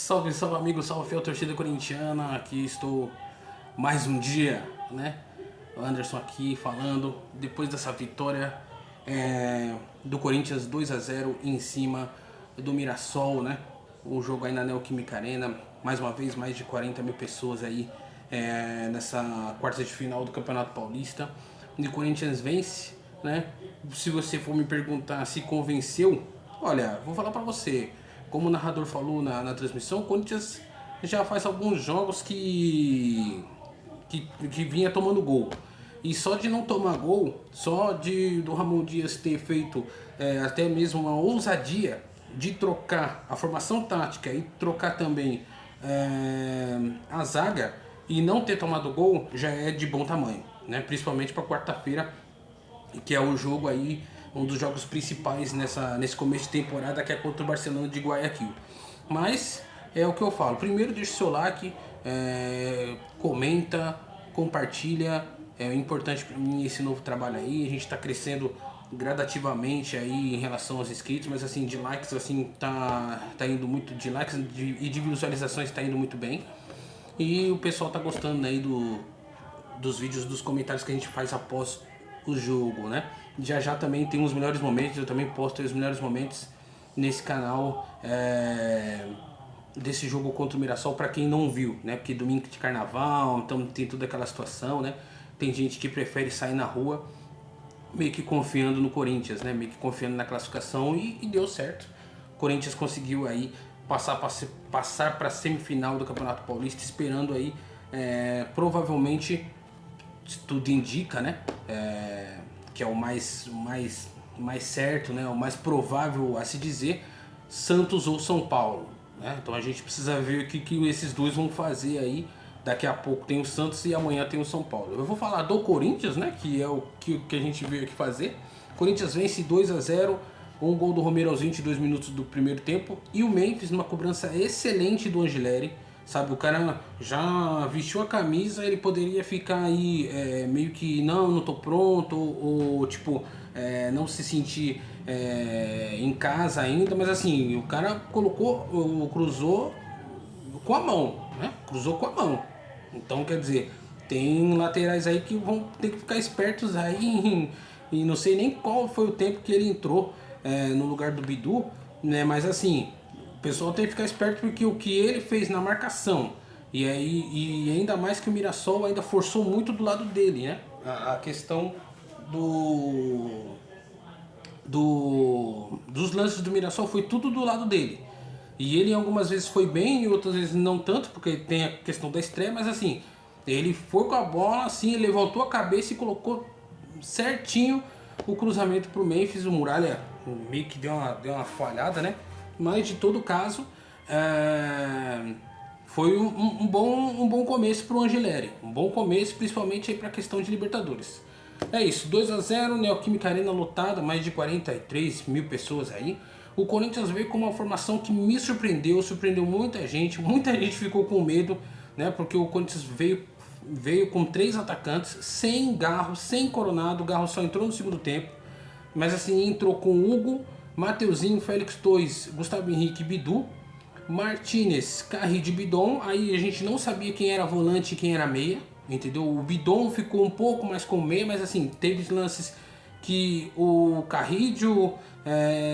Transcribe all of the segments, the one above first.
Salve, salve amigo, salve fiel torcida corintiana. Aqui estou mais um dia, né? O Anderson aqui falando depois dessa vitória do Corinthians 2-0 em cima do Mirassol, né? O jogo aí na Neoquímica Arena, mais uma vez mais de 40 mil pessoas aí nessa quarta de final do Campeonato Paulista. O Corinthians vence, né? Se você for me perguntar se convenceu, olha, vou falar pra você. Como o narrador falou na transmissão, o Corinthians já faz alguns jogos que vinha tomando gol. E só de não tomar gol, só do Ramon Dias ter feito até mesmo uma ousadia de trocar a formação tática e trocar também a zaga e não ter tomado gol, já é de bom tamanho, né? Principalmente para quarta-feira, que é o jogo aí, um dos jogos principais nesse começo de temporada, que é contra o Barcelona de Guayaquil. Mas é o que eu falo, primeiro deixa o seu like, comenta, compartilha, é importante para mim esse novo trabalho aí. A gente está crescendo gradativamente aí em relação aos inscritos, mas assim, de likes assim tá indo muito, de likes e de visualizações tá indo muito bem. E o pessoal tá gostando aí dos vídeos, dos comentários que a gente faz após o jogo, né? Já também tem os melhores momentos, eu também posto os melhores momentos nesse canal desse jogo contra o Mirassol, para quem não viu, né? Porque domingo de carnaval, então tem toda aquela situação, né? Tem gente que prefere sair na rua meio que confiando no Corinthians, né? Meio que confiando na classificação e deu certo. O Corinthians conseguiu aí passar para a semifinal do Campeonato Paulista, esperando aí provavelmente, tudo indica, né? Que é o mais certo, né? O mais provável a se dizer, Santos ou São Paulo, né? Então a gente precisa ver o que esses dois vão fazer aí. Daqui a pouco tem o Santos e amanhã tem o São Paulo. Eu vou falar do Corinthians, né? Que é o que a gente veio aqui fazer. O Corinthians vence 2-0, um gol do Romero aos 22 minutos do primeiro tempo. E o Memphis, numa cobrança excelente do Angileri. Sabe, o cara já vestiu a camisa, ele poderia ficar aí meio que não tô pronto, ou tipo, não se sentir em casa ainda, mas assim, o cara cruzou com a mão, né? Cruzou com a mão. Então, quer dizer, tem laterais aí que vão ter que ficar espertos aí e não sei nem qual foi o tempo que ele entrou no lugar do Bidu, né? Mas assim, o pessoal tem que ficar esperto porque o que ele fez na marcação e ainda mais que o Mirassol ainda forçou muito do lado dele, né? A questão dos lances do Mirassol foi tudo do lado dele. E ele algumas vezes foi bem e outras vezes não tanto, porque tem a questão da estreia, mas assim, ele foi com a bola, assim, ele levantou a cabeça e colocou certinho o cruzamento pro Memphis. O Muralha meio que deu uma falhada, né? Mas de todo caso, foi um bom começo pro Angileri. Um bom começo, principalmente aí pra questão de Libertadores. É isso, 2-0, Neoquímica Arena lotada, mais de 43 mil pessoas aí. O Corinthians veio com uma formação que me surpreendeu muita gente ficou com medo, né? Porque o Corinthians veio com 3 atacantes, sem Garro, sem Coronado. O Garro só entrou no segundo tempo, mas assim, entrou com Hugo, Mateuzinho, Félix Torres, Gustavo Henrique e Bidu, Martinez, Carrillo e Bidon. Aí a gente não sabia quem era volante e quem era meia, entendeu? O Bidon ficou um pouco mais com meia, mas assim, teve lances que o Carrillo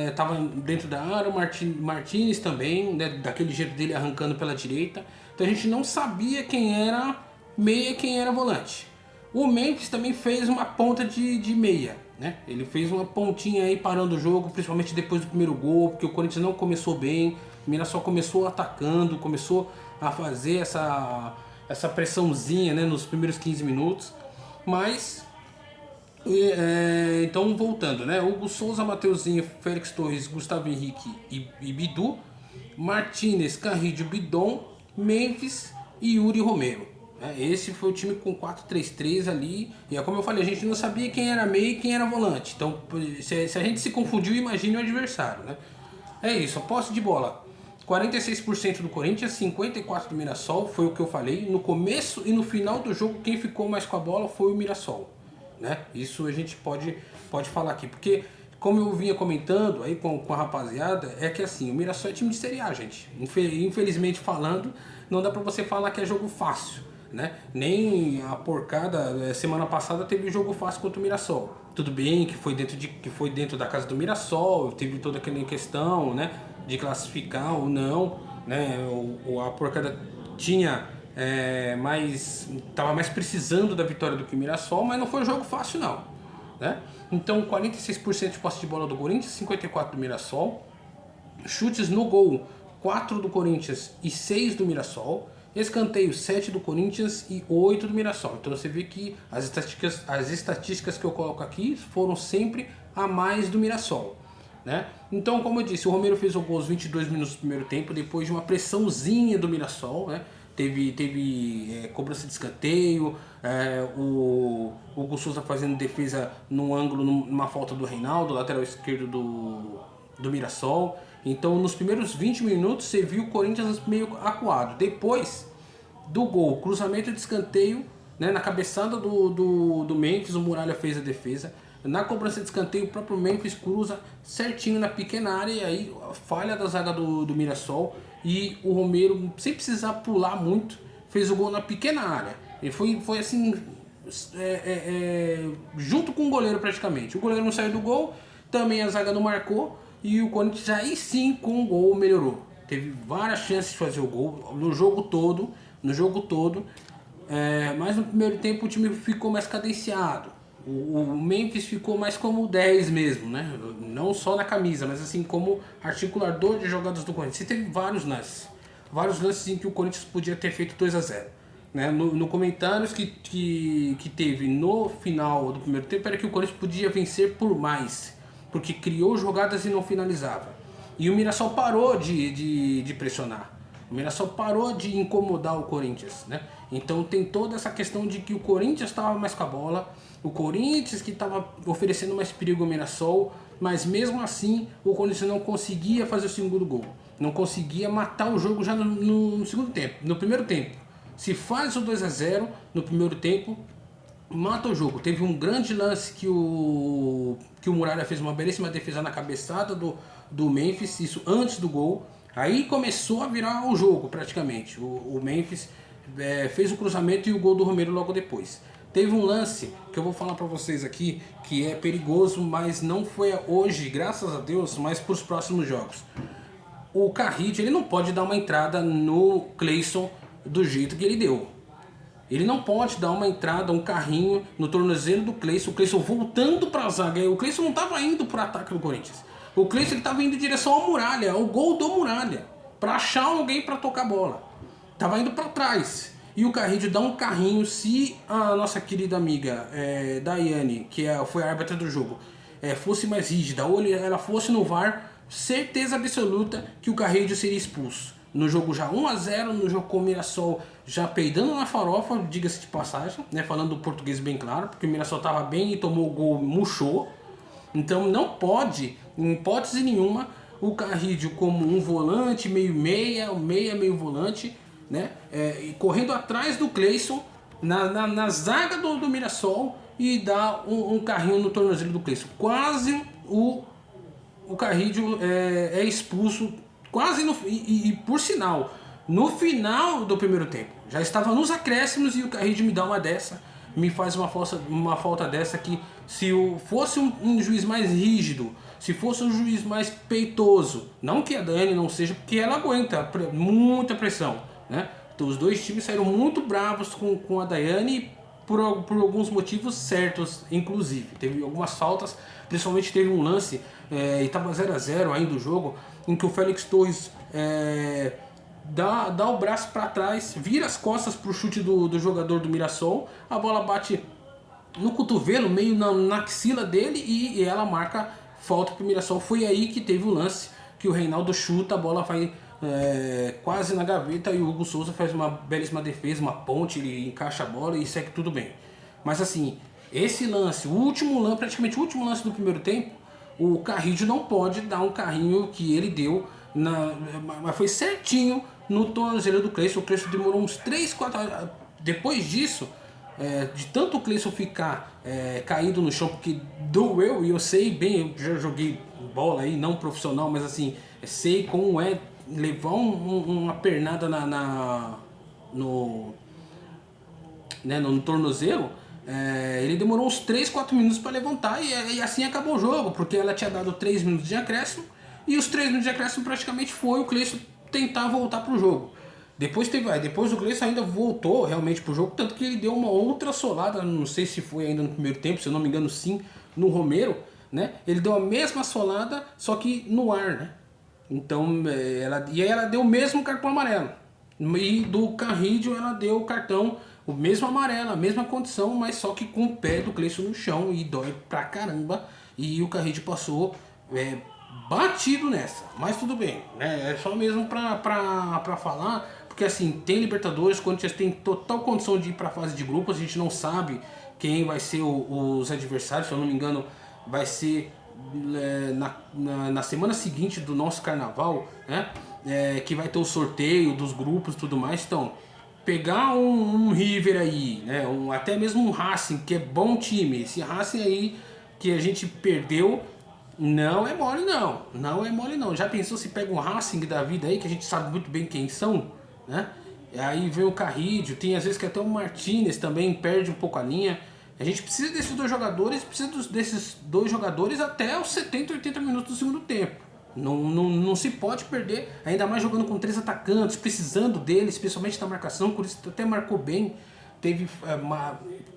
estava dentro da área, o Martinez também, né, daquele jeito dele arrancando pela direita. Então a gente não sabia quem era meia e quem era volante. O Memphis também fez uma ponta de meia, né? Ele fez uma pontinha aí parando o jogo, principalmente depois do primeiro gol, porque o Corinthians não começou bem. O Mirassol começou atacando, começou a fazer essa pressãozinha, né, nos primeiros 15 minutos. Mas então voltando, né? Hugo Souza, Mateuzinho, Félix Torres, Gustavo Henrique e Bidu, Martinez, Carrillo, Bidon, Memphis e Yuri Romero. Esse foi o time com 4-3-3 ali. E como eu falei, a gente não sabia quem era meio e quem era volante. Então, se a gente se confundiu, imagine o adversário, né? É isso, a posse de bola. 46% do Corinthians, 54% do Mirassol, foi o que eu falei. No começo e no final do jogo, quem ficou mais com a bola foi o Mirassol, né? Isso a gente pode falar aqui, porque como eu vinha comentando aí com a rapaziada, é que assim, o Mirassol é time de Série A, gente. Infelizmente falando, não dá pra você falar que é jogo fácil, né? Nem a porcada, semana passada teve jogo fácil contra o Mirassol. Tudo bem que foi dentro da casa do Mirassol, teve toda aquela questão, né, de classificar ou não, né? A porcada tinha tava mais precisando da vitória do que o Mirassol, mas não foi um jogo fácil não, né? Então 46% de posse de bola do Corinthians, 54% do Mirassol, chutes no gol 4 do Corinthians e 6 do Mirassol, escanteio 7 do Corinthians e 8 do Mirassol. Então você vê que as estatísticas que eu coloco aqui foram sempre a mais do Mirassol, né? Então, como eu disse, o Romero fez o gol aos 22 minutos do primeiro tempo, depois de uma pressãozinha do Mirassol, né? Teve cobrança de escanteio, o Hugo Souza fazendo defesa num ângulo, numa falta do Reinaldo, lateral esquerdo do Mirassol. Então nos primeiros 20 minutos você viu o Corinthians meio acuado. Depois do gol, cruzamento de escanteio, né, na cabeçada do Memphis, o Muralha fez a defesa. Na cobrança de escanteio, o próprio Memphis cruza certinho na pequena área, e aí falha da zaga do Mirassol, e o Romero, sem precisar pular muito, fez o gol na pequena área. Ele foi assim, junto com o goleiro praticamente. O goleiro não saiu do gol, também a zaga não marcou, e o Corinthians aí sim com o gol melhorou. Teve várias chances de fazer o gol no jogo todo, mas no primeiro tempo o time ficou mais cadenciado. O Memphis ficou mais como 10 mesmo, né? Não só na camisa, mas assim como articulador de jogadas do Corinthians. E teve vários lances em que o Corinthians podia ter feito 2-0. Né? No comentários que teve no final do primeiro tempo era que o Corinthians podia vencer por mais, porque criou jogadas e não finalizava. E o Mirassol parou de pressionar. O Mirassol parou de incomodar o Corinthians, né? Então tem toda essa questão de que o Corinthians estava mais com a bola, o Corinthians que estava oferecendo mais perigo ao Mirassol, mas mesmo assim o Corinthians não conseguia fazer o segundo gol, não conseguia matar o jogo já no segundo tempo. No primeiro tempo, se faz o 2-0 no primeiro tempo, mata o jogo. Teve um grande lance que o Muralha fez uma belíssima defesa na cabeçada do Memphis, isso antes do gol. Aí começou a virar o jogo praticamente. O Memphis fez o cruzamento e o gol do Romero logo depois. Teve um lance que eu vou falar pra vocês aqui, que é perigoso, mas não foi hoje, graças a Deus, mas pros próximos jogos. O Carride, ele não pode dar uma entrada no Cleison do jeito que ele deu. Ele não pode dar uma entrada, um carrinho no tornozelo do Cleison, o Cleison voltando pra zaga. O Cleison não estava indo pro ataque do Corinthians. O Cleison estava indo em direção ao Muralha, ao gol do Muralha, para achar alguém para tocar a bola. Estava indo para trás. E o Carride dá um carrinho. Se a nossa querida amiga Daiane, que foi a árbitra do jogo, fosse mais rígida, ou ela fosse no VAR, certeza absoluta que o Carride seria expulso. No jogo já 1-0, no jogo com o Mirassol já peidando na farofa, diga-se de passagem, né, falando do português bem claro, porque o Mirassol estava bem e tomou o gol, murchou. Então não pode, em hipótese nenhuma, o Carride como um volante, meio volante, né, correndo atrás do Cleison na zaga do Mirassol e dar um carrinho no tornozelo do Cleison. Quase o Carride é expulso, quase e por sinal, no final do primeiro tempo. Já estava nos acréscimos e o Carride me dá uma dessa, me faz uma falta dessa que, se fosse um juiz mais rígido, se fosse um juiz mais peitoso, não que a Dani não seja, porque ela aguenta muita pressão, né? Então os dois times saíram muito bravos com a Daiane por alguns motivos certos, inclusive. Teve algumas faltas, principalmente teve um lance, e estava 0-0 ainda o jogo, em que o Félix Torres dá o braço para trás, vira as costas para o chute do jogador do Mirassol, a bola bate no cotovelo, meio na axila dele, e ela marca falta para o Mirassol. Foi aí que teve o lance, que o Reinaldo chuta, a bola vai quase na gaveta e o Hugo Souza faz uma belíssima defesa, uma ponte, ele encaixa a bola e segue tudo bem. Mas assim, esse lance, praticamente o último lance do primeiro tempo, o Carride não pode dar um carrinho que ele deu, mas foi certinho no tornozelo do Cleison. O Cleison demorou uns 3, 4... Depois disso, de tanto o Cleison ficar caído no chão, porque doeu, e eu sei bem, eu já joguei bola aí, não profissional, mas assim, sei como é levar uma pernada no, né, no tornozelo. Ele demorou uns 3, 4 minutos para levantar e assim acabou o jogo, porque ela tinha dado 3 minutos de acréscimo e os 3 minutos de acréscimo praticamente foi o Cleison tentar voltar pro jogo. Depois o Cleison ainda voltou realmente pro jogo, tanto que ele deu uma outra solada, não sei se foi ainda no primeiro tempo, se eu não me engano sim, no Romero, né? Ele deu a mesma solada, só que no ar, né? Então, ela deu o mesmo cartão amarelo. E do Carrillo ela deu o cartão, o mesmo amarelo, a mesma condição, mas só que com o pé do Cleison no chão e dói pra caramba. E o Carrillo passou batido nessa, mas tudo bem, né? É só mesmo pra falar, porque assim, tem Libertadores, o Corinthians tem total condição de ir pra fase de grupos, a gente não sabe quem vai ser os adversários, se eu não me engano, vai ser na semana seguinte do nosso carnaval, né? Que vai ter o sorteio dos grupos e tudo mais. Então, pegar um River aí, né? Até mesmo um Racing, que é bom time, esse Racing aí que a gente perdeu, não é mole não, não é mole não. Já pensou se pega um Racing da vida aí, que a gente sabe muito bem quem são, né? E aí vem o Carrillo, tem às vezes que até o Martinez também perde um pouco a linha. A gente precisa desses dois jogadores, desses dois jogadores até os 70, 80 minutos do segundo tempo. Não se pode perder, ainda mais jogando com 3 atacantes, precisando deles, especialmente na marcação. O Corinthians até marcou bem, teve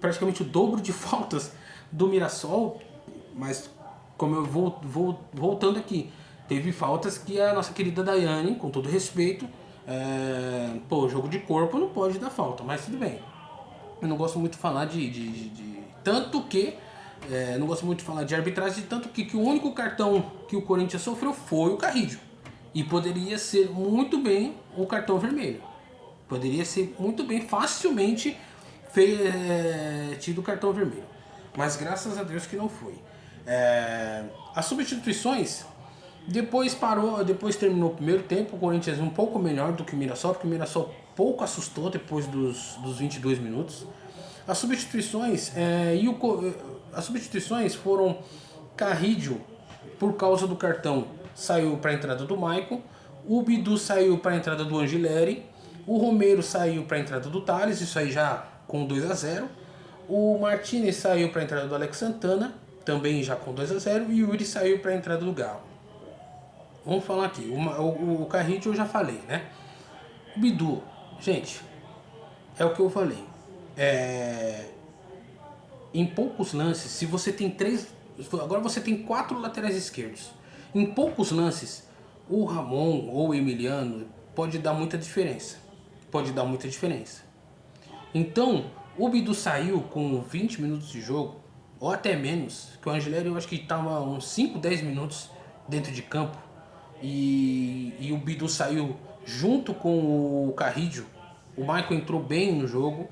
praticamente o dobro de faltas do Mirassol, mas como eu vou voltando aqui, teve faltas que a nossa querida Daiane, com todo respeito, jogo de corpo não pode dar falta, mas tudo bem. Eu não gosto muito de falar tanto que não gosto muito de falar de arbitragem, tanto que o único cartão que o Corinthians sofreu foi o Carrillo. E poderia ser muito bem o cartão vermelho. Poderia ser muito bem, facilmente tido o cartão vermelho. Mas graças a Deus que não foi. As substituições, depois terminou o primeiro tempo, o Corinthians um pouco melhor do que o Mirassol, porque o Mirassol pouco assustou depois dos 22 minutos. As substituições foram Carrillo, por causa do cartão, saiu para a entrada do Maicon, o Bidu saiu para a entrada do Angileri, o Romero saiu para a entrada do Thales, isso aí já com 2-0, o Martinez saiu para a entrada do Alex Santana, também já com 2-0, e o Yuri saiu para a entrada do Galo. Vamos falar aqui, o Carrillo eu já falei, né? O Bidu, gente, é o que eu falei. Em poucos lances, se você tem 3, agora você tem 4 laterais esquerdos. Em poucos lances, o Ramon ou o Emiliano pode dar muita diferença. Então, o Bidu saiu com 20 minutos de jogo, ou até menos, que o Angileri eu acho que estava uns 5, 10 minutos dentro de campo. E o Bidu saiu junto com o Carrillo. O Maicon entrou bem no jogo.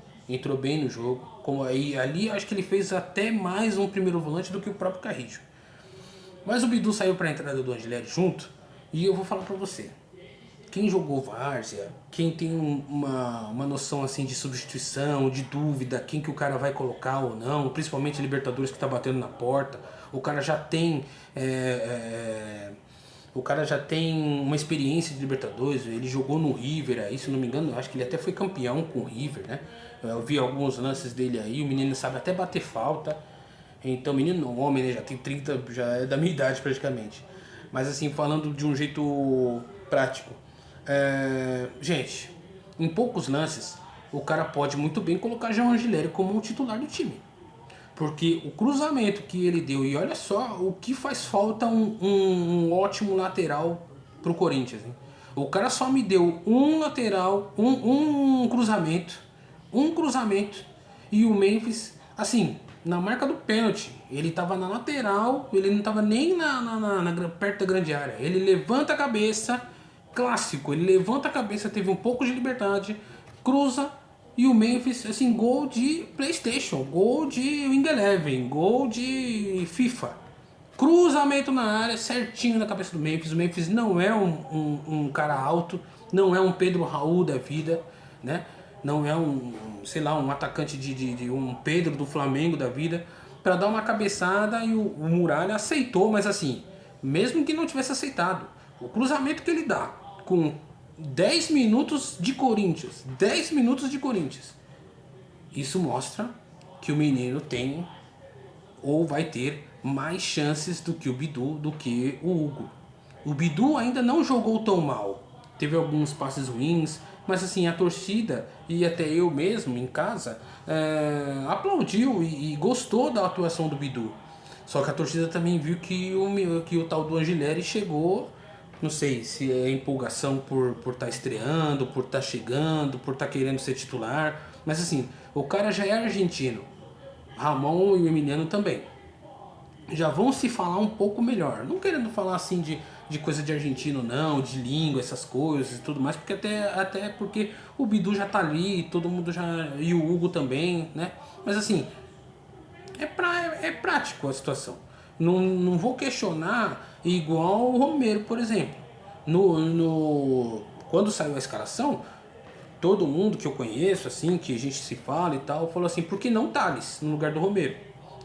Como ali acho que ele fez até mais um primeiro volante do que o próprio Carrillo. Mas o Bidu saiu para a entrada do Angileri junto. E eu vou falar para você, quem jogou várzea, quem tem uma noção assim de substituição, de dúvida, quem que o cara vai colocar ou não, principalmente Libertadores que tá batendo na porta, o cara já tem uma experiência de Libertadores, ele jogou no River aí, se não me engano, acho que ele até foi campeão com o River, né? Eu vi alguns lances dele aí, o menino sabe até bater falta. Então, menino não, homem, né? Já tem 30, já é da minha idade praticamente. Mas assim, falando de um jeito prático. Gente, em poucos lances, o cara pode muito bem colocar João Angileri como um titular do time. Porque o cruzamento que ele deu, e olha só o que faz falta um ótimo lateral pro Corinthians, hein? O cara só me deu um lateral, um cruzamento, e o Memphis, assim, na marca do pênalti, ele tava na lateral, ele não tava nem perto da grande área. Ele levanta a cabeça, clássico, ele levanta a cabeça, teve um pouco de liberdade, cruza, e o Memphis, assim, gol de PlayStation, gol de Wing Eleven, gol de FIFA. Cruzamento na área, certinho na cabeça do Memphis. O Memphis não é um cara alto, não é um Pedro Raul da vida, né? não é sei lá, um atacante de um Pedro do Flamengo da vida, para dar uma cabeçada e o Muralha aceitou, mas assim, mesmo que não tivesse aceitado, o cruzamento que ele dá com 10 minutos de Corinthians, 10 minutos de Corinthians, isso mostra que o menino tem ou vai ter mais chances do que o Bidu, do que o Hugo. O Bidu ainda não jogou tão mal. Teve alguns passes ruins, mas assim, a torcida e até eu mesmo em casa aplaudiu e gostou da atuação do Bidu. Só que a torcida também viu que o tal do Angileri chegou, não sei se é empolgação por estar estreando, por estar chegando, por estar querendo ser titular, mas assim, o cara já é argentino. Ramon e o Emiliano também. Já vão se falar um pouco melhor. Não querendo falar assim de coisa de argentino não, de língua, essas coisas e tudo mais, porque até porque o Bidu já tá ali, todo mundo já. E o Hugo também, né? Mas assim, é prático a situação. Não vou questionar igual o Romero, por exemplo. Quando saiu a escalação, todo mundo que eu conheço, assim, que a gente se fala e tal, falou assim, por que não Thales no lugar do Romero?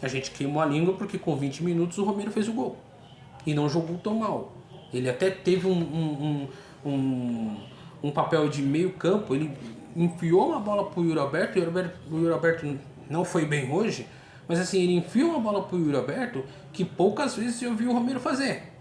A gente queimou a língua porque com 20 minutos o Romero fez o gol. E não jogou tão mal. Ele até teve um papel de meio campo, ele enfiou uma bola pro Yuri Alberto, o Yuri Alberto não foi bem hoje, mas assim, ele enfiou uma bola pro Yuri Alberto que poucas vezes eu vi o Romero fazer.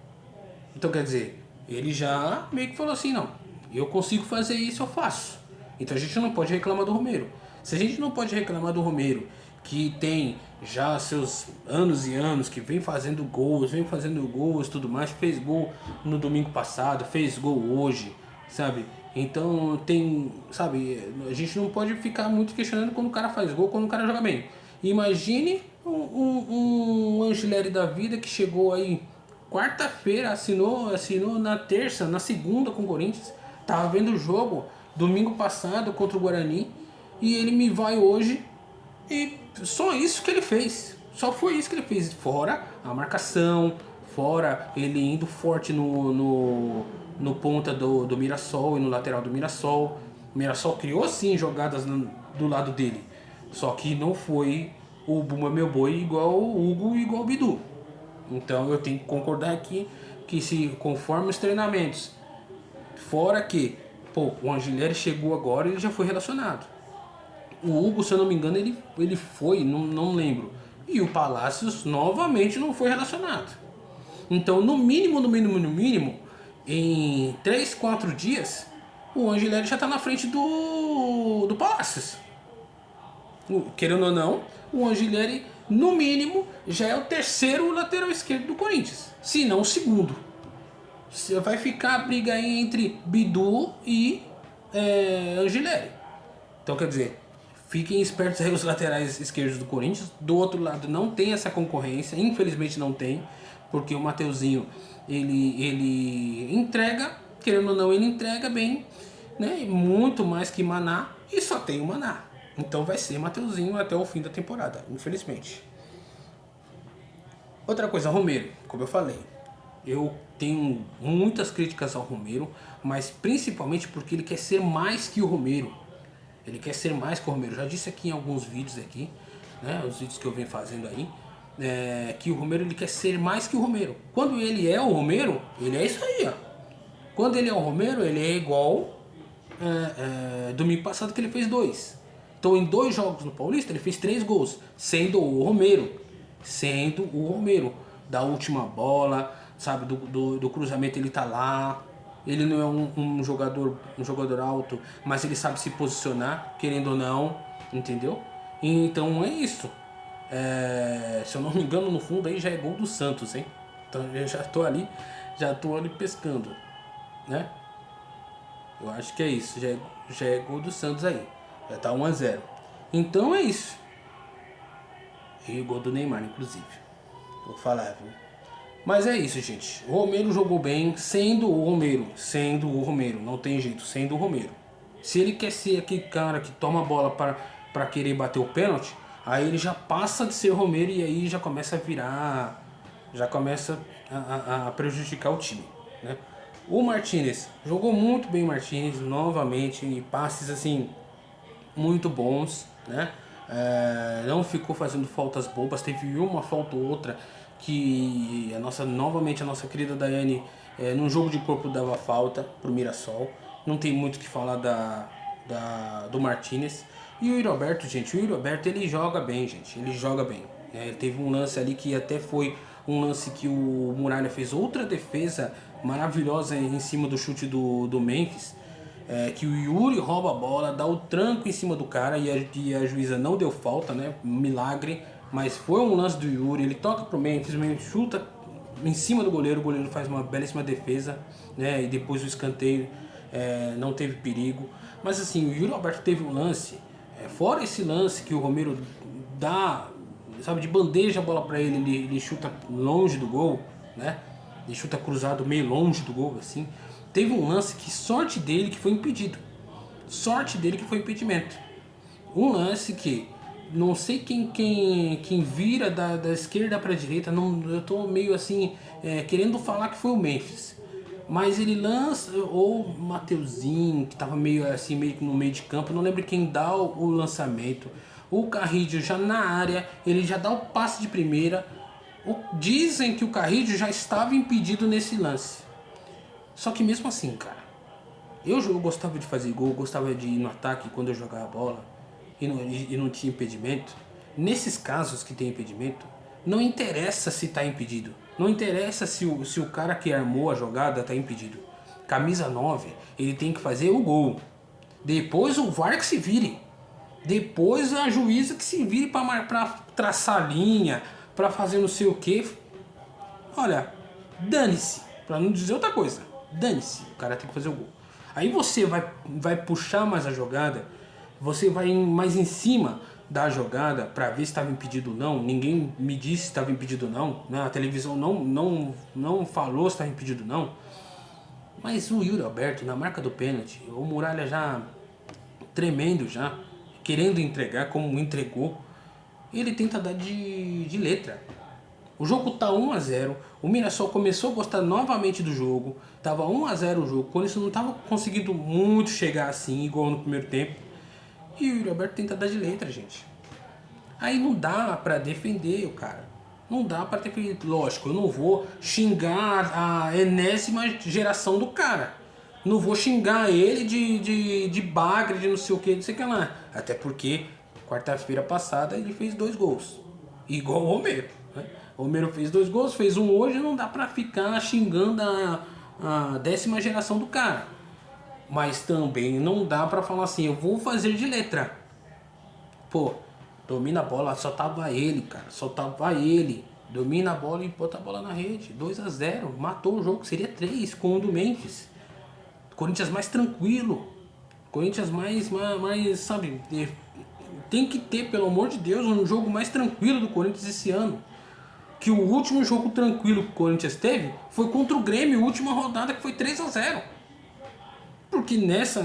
Então quer dizer, ele já meio que falou assim, não, eu consigo fazer isso, eu faço. Então a gente não pode reclamar do Romero. Se a gente não pode reclamar do Romero, que tem já seus anos e anos, que vem fazendo gols e tudo mais, fez gol no domingo passado, fez gol hoje, sabe? Então tem, sabe, a gente não pode ficar muito questionando quando o cara faz gol, quando o cara joga bem. Imagine um Angileri da vida que chegou aí quarta-feira, assinou na terça, na segunda com o Corinthians, tava vendo o jogo domingo passado contra o Guarani e ele me vai hoje e só isso que ele fez. Só foi isso que ele fez. Fora a marcação, fora ele indo forte no ponta do Mirassol e no lateral do Mirassol. O Mirassol criou sim jogadas do lado dele. Só que não foi o Bumba Meu Boi igual o Hugo e igual o Bidu. Então eu tenho que concordar aqui que se conforme os treinamentos, fora que o Angileri chegou agora e ele já foi relacionado. O Hugo, se eu não me engano, ele foi, não lembro. E o Palácios novamente não foi relacionado. Então, no mínimo, em 3, 4 dias, o Angileri já está na frente do Palácios. Querendo ou não, o Angileri, no mínimo, já é o terceiro lateral esquerdo do Corinthians. Se não o segundo. Vai ficar a briga aí entre Bidu e Angileri. Então, quer dizer, fiquem espertos aí os laterais esquerdos do Corinthians. Do outro lado não tem essa concorrência, infelizmente não tem, porque o Mateuzinho ele entrega, querendo ou não, ele entrega bem, né? Muito mais que Maná, e só tem o Maná. Então vai ser Mateuzinho até o fim da temporada, infelizmente. Outra coisa, Romero, como eu falei, eu tenho muitas críticas ao Romero, mas principalmente porque ele quer ser mais que o Romero. Ele quer ser mais que o Romero. Já disse aqui em alguns vídeos aqui, né, os vídeos que eu venho fazendo aí, que o Romero ele quer ser mais que o Romero. Quando ele é o Romero, ele é isso aí, ó. Quando ele é o Romero, ele é igual domingo passado que ele fez 2. Então em 2 jogos no Paulista ele fez 3 gols, sendo o Romero. Sendo o Romero. Da última bola, sabe, do cruzamento ele tá lá. Ele não é um jogador alto, mas ele sabe se posicionar, querendo ou não, entendeu? Então é isso. Se eu não me engano, no fundo aí já é gol do Santos, hein? Então eu já tô ali pescando, né? Eu acho que é isso, já é gol do Santos aí. Já tá 1-0. Então é isso. E o gol do Neymar, inclusive. Vou falar, viu? Mas é isso, gente. O Romero jogou bem, sendo o Romero. Não tem jeito, sendo o Romero. Se ele quer ser aquele cara que toma a bola para querer bater o pênalti, aí ele já passa de ser o Romero e aí já começa a virar, já começa a prejudicar o time, né? O Martinez jogou muito bem, novamente, em passes assim muito bons, né? Não ficou fazendo faltas bobas, teve uma falta ou outra que novamente a nossa querida Daiane, num jogo de corpo dava falta pro Mirassol. Não tem muito o que falar do Martinez. E o Yuri Alberto, gente, o Yuri Alberto ele joga bem, gente, ele joga bem. Ele teve um lance ali que até foi um lance que o Muralha fez outra defesa maravilhosa em cima do chute do Memphis. Que o Yuri rouba a bola, dá o tranco em cima do cara e a juíza não deu falta, né? Milagre, mas foi um lance do Yuri, ele toca pro Memphis, o Memphis chuta em cima do goleiro, o goleiro faz uma belíssima defesa, né? E depois o escanteio não teve perigo. Mas assim, o Yuri Alberto teve um lance, fora esse lance que o Romero dá, sabe, de bandeja a bola pra ele chuta longe do gol, né? Ele chuta cruzado meio longe do gol, assim. Teve um lance que sorte dele que foi impedido. Sorte dele que foi impedimento. Um lance que não sei quem vira da esquerda para a direita. Não, eu tô meio assim querendo falar que foi o Memphis. Mas ele lança, ou o Mateuzinho, que tava meio assim, meio no meio de campo, não lembro quem dá o lançamento. O Carrillo já na área, ele já dá o passe de primeira. Dizem que o Carrillo já estava impedido nesse lance. Só que mesmo assim, cara, eu gostava de fazer gol, gostava de ir no ataque quando eu jogava bola e não tinha impedimento. Nesses casos que tem impedimento, não interessa se está impedido. Não interessa se o cara que armou a jogada está impedido. Camisa 9, ele tem que fazer o gol. Depois o VAR que se vire. Depois a juíza que se vire para traçar linha, para fazer não sei o que. Olha, dane-se, para não dizer outra coisa. Dane-se, o cara tem que fazer o gol. Aí você vai puxar mais a jogada, você vai mais em cima da jogada para ver se estava impedido ou não. Ninguém me disse se estava impedido ou não, né? A televisão não falou se estava impedido ou não. Mas o Yuri Alberto, na marca do pênalti, o Muralha já tremendo, já querendo entregar como entregou, ele tenta dar de letra. O jogo tá 1-0, o Mirassol começou a gostar novamente do jogo, tava 1-0 o jogo, quando isso não tava conseguindo muito chegar assim, igual no primeiro tempo. E o Yuri Alberto tenta dar de letra, gente. Aí não dá pra defender o cara. Não dá pra defender. Lógico, eu não vou xingar a enésima geração do cara. Não vou xingar ele de bagre, de não sei o que, não sei o que lá. Até porque quarta-feira passada ele fez 2 gols. Igual o Romero, né? O Romero fez 2 gols, fez um hoje, não dá pra ficar xingando a 10ª geração do cara. Mas também não dá pra falar assim, eu vou fazer de letra. Pô, domina a bola, só tava ele, cara, só tava ele. Domina a bola e bota a bola na rede. 2-0, matou o jogo, seria 3 com o do Memphis. Corinthians mais tranquilo. Corinthians mais, sabe, tem que ter, pelo amor de Deus, um jogo mais tranquilo do Corinthians esse ano. Que o último jogo tranquilo que o Corinthians teve foi contra o Grêmio, última rodada, que foi 3-0. Porque nessa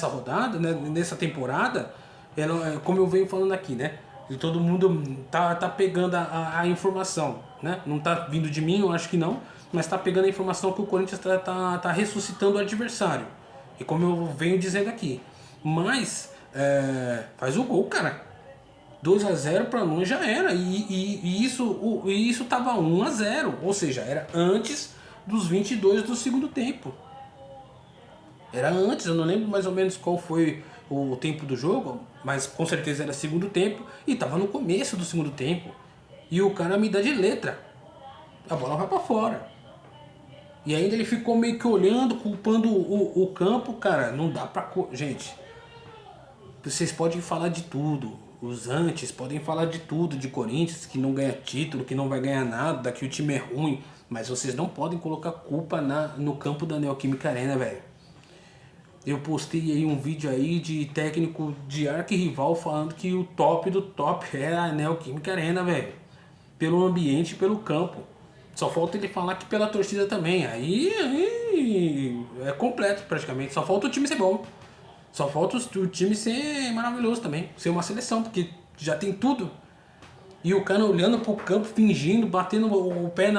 rodada, né, nessa temporada, como eu venho falando aqui, né? E todo mundo tá pegando a informação, né? Não tá vindo de mim, eu acho que não, mas tá pegando a informação que o Corinthians tá ressuscitando o adversário. E como eu venho dizendo aqui. Mas faz o gol, cara. 2-0 para nós já era. E isso tava 1-0. Ou seja, era antes dos 22 do segundo tempo. Era antes, eu não lembro mais ou menos qual foi o tempo do jogo, mas com certeza era segundo tempo e tava no começo do segundo tempo. E o cara me dá de letra. A bola vai para fora. E ainda ele ficou meio que olhando, culpando o campo, cara, não dá pra... Gente, vocês podem falar de tudo. Os antes podem falar de tudo, de Corinthians, que não ganha título, que não vai ganhar nada, que o time é ruim. Mas vocês não podem colocar culpa no campo da Neoquímica Arena, velho. Eu postei aí um vídeo aí de técnico de arquirrival falando que o top do top é a Neoquímica Arena, velho. Pelo ambiente e pelo campo. Só falta ele falar que pela torcida também. Aí é completo praticamente. Só falta o time ser bom. Só falta o time ser maravilhoso também. Ser uma seleção, porque já tem tudo. E o cara olhando pro campo, fingindo, batendo o pé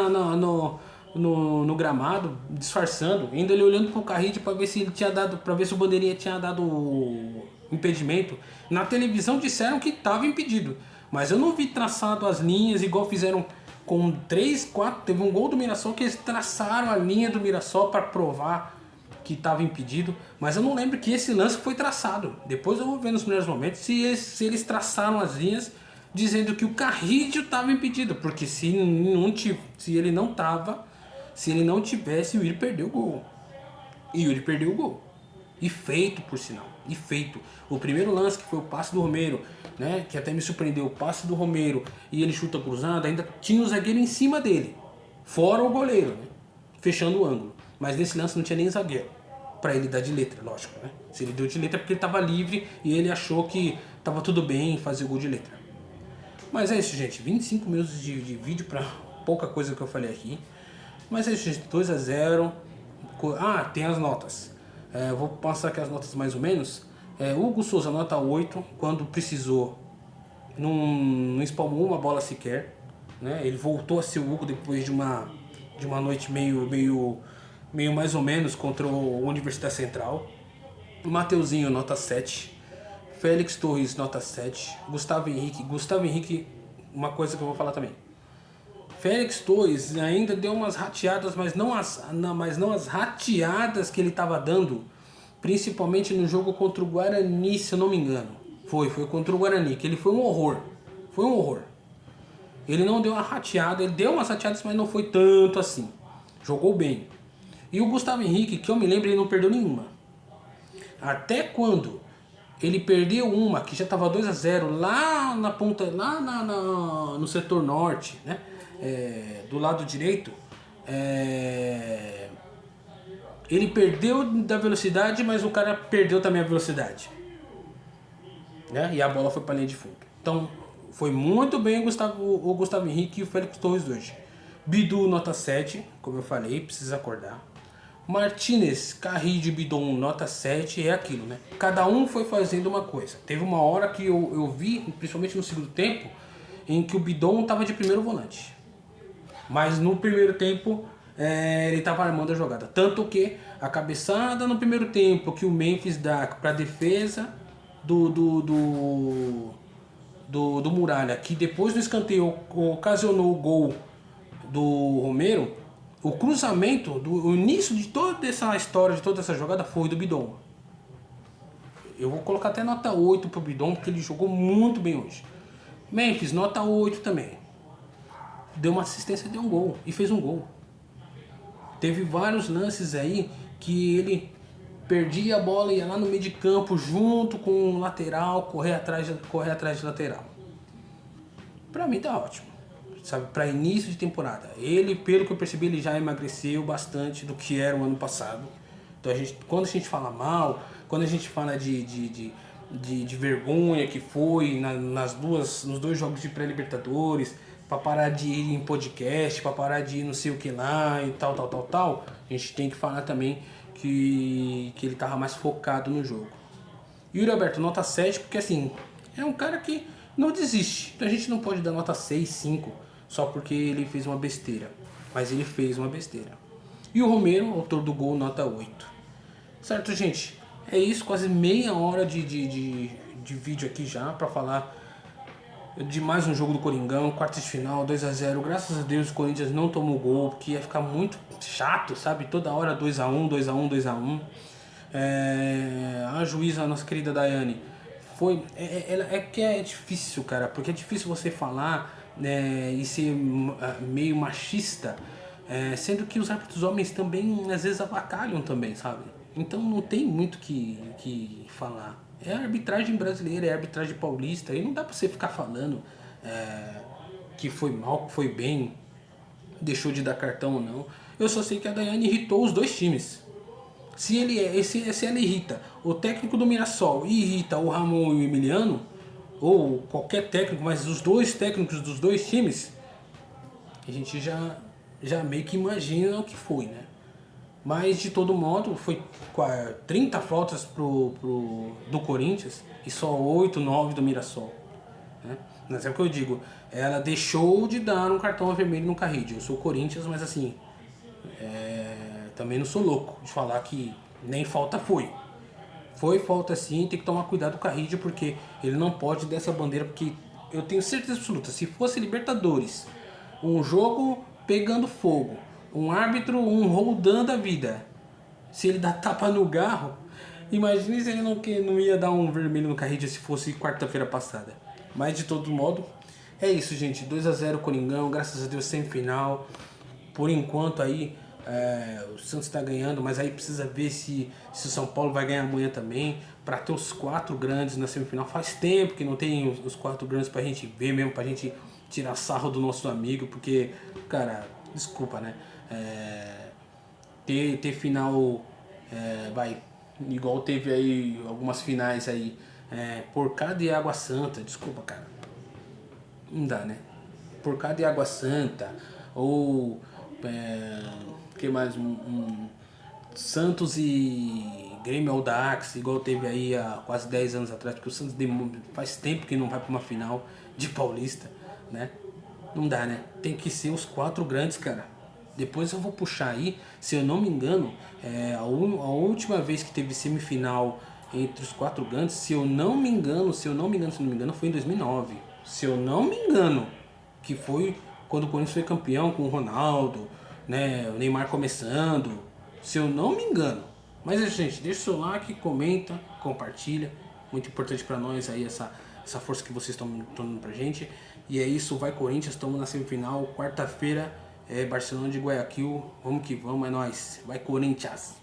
no gramado, disfarçando, ainda ele olhando pro Carride para ver se ele tinha dado, para ver se o bandeirinha tinha dado impedimento. Na televisão disseram que estava impedido, mas eu não vi traçado as linhas igual fizeram com 3, 4, teve um gol do Mirassol que eles traçaram a linha do Mirassol para provar que estava impedido, mas eu não lembro que esse lance foi traçado. Depois eu vou ver nos primeiros momentos se eles traçaram as linhas dizendo que o Carrídio estava impedido, porque se ele não tava, se ele não tivesse, o Yuri perdeu o gol. E o Yuri perdeu o gol. E feito, por sinal. E feito. O primeiro lance, que foi o passe do Romero, né, que até me surpreendeu, o passe do Romero, e ele chuta cruzado, ainda tinha o zagueiro em cima dele. Fora o goleiro, né, fechando o ângulo. Mas nesse lance não tinha nem zagueiro. Pra ele dar de letra, lógico, né. Se ele deu de letra é porque ele tava livre e ele achou que tava tudo bem fazer o gol de letra. Mas é isso, gente. 25 minutos de vídeo pra pouca coisa que eu falei aqui. Mas é isso, gente. 2-0. Ah, tem as notas. Vou passar aqui as notas mais ou menos. Hugo Souza, nota 8. Quando precisou, não espalmou uma bola sequer. Né? Ele voltou a ser o Hugo depois de uma noite meio mais ou menos contra o Universidade Central. Mateuzinho, nota 7. Félix Torres, nota 7. Gustavo Henrique, uma coisa que eu vou falar também. Félix Torres ainda deu umas rateadas, mas não as rateadas que ele estava dando, principalmente no jogo contra o Guarani, se eu não me engano. Foi contra o Guarani, que ele foi um horror. Foi um horror. Ele não deu uma rateada, ele deu umas rateadas, mas não foi tanto assim. Jogou bem. E o Gustavo Henrique, que eu me lembro, ele não perdeu nenhuma. Até quando ele perdeu uma, que já estava 2-0, lá na ponta, lá no setor norte, né? Do lado direito, ele perdeu da velocidade, mas o cara perdeu também a velocidade, né? E a bola foi para a linha de fundo. Então, foi muito bem o Gustavo Henrique e o Félix Torres hoje. Bidu, nota 7, como eu falei, precisa acordar. Martinez, Carrillo e Bidon, nota 7, é aquilo, né? Cada um foi fazendo uma coisa. Teve uma hora que eu vi, principalmente no segundo tempo, em que o Bidon estava de primeiro volante. Mas no primeiro tempo ele estava armando a jogada. Tanto que a cabeçada no primeiro tempo que o Memphis dá para a defesa do Muralha, que depois do escanteio ocasionou o gol do Romero, o cruzamento, o início de toda essa história, de toda essa jogada foi do Bidon. Eu vou colocar até nota 8 pro Bidon, porque ele jogou muito bem hoje. Memphis, nota 8 também. Deu uma assistência, deu um gol e fez um gol. Teve vários lances aí que ele perdia a bola e ia lá no meio de campo junto com o lateral, correr atrás de lateral. Pra mim tá ótimo, sabe, para início de temporada. Ele, pelo que eu percebi, ele já emagreceu bastante do que era o ano passado. Então quando a gente fala mal, quando a gente fala de vergonha que foi nos dois jogos de pré-libertadores, para parar de ir em podcast, para parar de ir não sei o que lá e tal, a gente tem que falar também que ele tava mais focado no jogo. Yuri Alberto, nota 7, porque assim, é um cara que não desiste. Então a gente não pode dar nota 6, 5, só porque ele fez uma besteira. Mas ele fez uma besteira. E o Romero, autor do gol, nota 8. Certo, gente? É isso, quase meia hora de vídeo aqui já para falar de mais um jogo do Coringão, quartas de final, 2-0. Graças a Deus o Corinthians não tomou gol, porque ia ficar muito chato, sabe? Toda hora 2-1, 2-1, 2-1. A juíza, a nossa querida Daiane, que é difícil, cara, porque é difícil você falar e ser meio machista, sendo que os árbitros homens também às vezes avacalham também, sabe? Então não tem muito que falar. É a arbitragem brasileira, é a arbitragem paulista, e não dá pra você ficar falando que foi mal, que foi bem, deixou de dar cartão ou não. Eu só sei que a Daiane irritou os dois times. Se ela irrita o técnico do Mirassol e irrita o Ramon e o Emiliano, ou qualquer técnico, mas os dois técnicos dos dois times, a gente já meio que imagina o que foi, né? Mas de todo modo, foi 30 faltas do Corinthians e só 8, 9 do Mirassol, né? Mas é o que eu digo, ela deixou de dar um cartão vermelho no Carrillo. Eu sou Corinthians, mas assim, Também não sou louco de falar que nem falta foi. Foi falta sim, tem que tomar cuidado com o Carrillo, porque ele não pode dessa bandeira, porque eu tenho certeza absoluta, se fosse Libertadores, um jogo pegando fogo, um árbitro, um roldando a vida, se ele dá tapa no garro, imagine se ele não ia dar um vermelho no Carrillo se fosse quarta-feira passada. Mas de todo modo, é isso, gente. 2-0 Coringão, graças a Deus semifinal. Por enquanto aí o Santos está ganhando, mas aí precisa ver se o São Paulo vai ganhar amanhã também, para ter os 4 grandes na semifinal. Faz tempo que não tem os 4 grandes pra gente ver mesmo, pra gente tirar sarro do nosso amigo, porque, cara, desculpa, né? Ter final, igual teve aí algumas finais aí, Porcada e Água Santa, desculpa, cara. Não dá, né? Porcada e Água Santa, ou que mais? Santos e Grêmio Audax, igual teve aí há quase 10 anos atrás, porque o Santos faz tempo que não vai para uma final de Paulista, né? Não dá, né? Tem que ser os 4 grandes, cara. Depois eu vou puxar aí, se eu não me engano, a última vez que teve semifinal entre os 4 grandes, se eu não me engano, foi em 2009. Se eu não me engano, que foi quando o Corinthians foi campeão com o Ronaldo, né, o Neymar começando, se eu não me engano. Mas é, gente, deixa o seu like, comenta, compartilha, muito importante pra nós aí essa força que vocês estão dando pra gente. E é isso, vai Corinthians, estamos na semifinal, quarta-feira, Barcelona de Guayaquil, vamos que vamos, é nóis, vai Corinthians!